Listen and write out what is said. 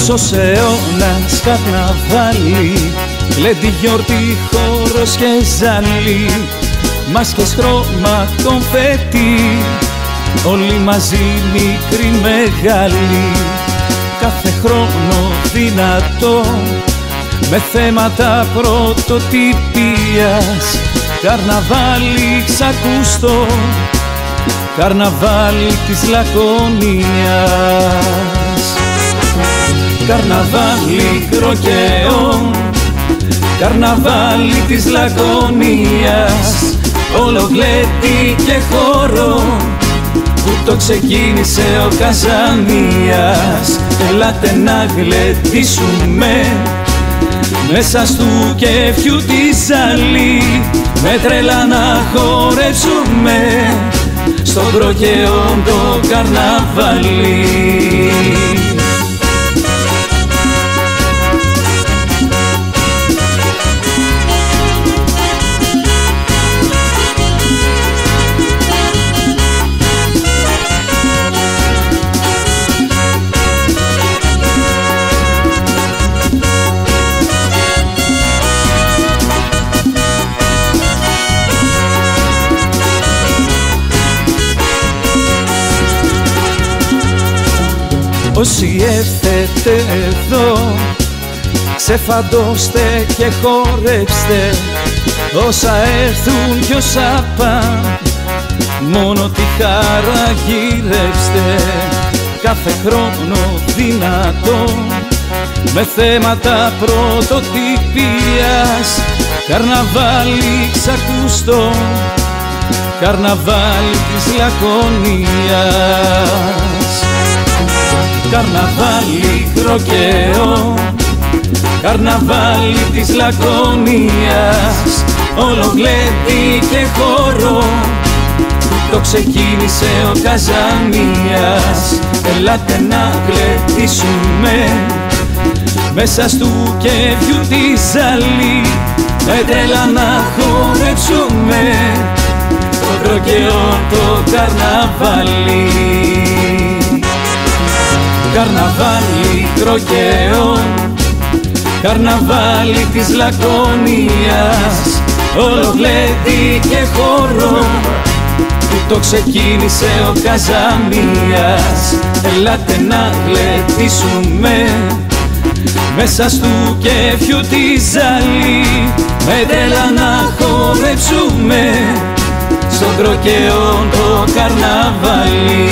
Μισός αιώνας καρναβάλι, γλέντι γιορτή, χορός και ζάλι, μάσκες, χρώμα, κομφέτι, όλοι μαζί μικροί μεγάλοι. Κάθε χρόνο δυνατό, με θέματα πρωτοτυπίας, καρναβάλι ξακούστο, καρναβάλι της Λακωνίας. Καρναβάλι κροκαιό, καρναβάλι της Λακωνίας, όλο γλέντι και χώρο που το ξεκίνησε ο Καζανίας. Ελάτε να γλεντήσουμε μέσα στου κέφιου τη ζαλή, με τρέλα να χορέψουμε στον κροκαιό το καρναβάλι. Όσοι έρθετε εδώ, ξεφαντώστε και χορέψτε, όσα έρθουν κι όσα παν, μόνο τη χαρά γυρεύστε. Κάθε χρόνο δυνατό, με θέματα πρωτοτυπίας, καρναβάλι ξακούστο, καρναβάλι της Λακωνίας. Καρναβάλι κροκαιό, καρναβάλι της Λακωνίας, όλο γλέντι και χώρο που το ξεκίνησε ο Καζανίας. Ελάτε να γλεντήσουμε μέσα στου κέφιου τη ζαλή, με τρέλα να χορέψουμε το κροκαιό το καρναβάλι. Καρναβάλι κροκαιό, καρναβάλι της Λακωνίας, όλο γλέντι και χώρο που το ξεκίνησε ο Καζανίας. Ελάτε να γλεντήσουμε μέσα στου κέφιου τη ζαλή, με τρέλα να χορέψουμε στον κροκαιό το καρναβάλι.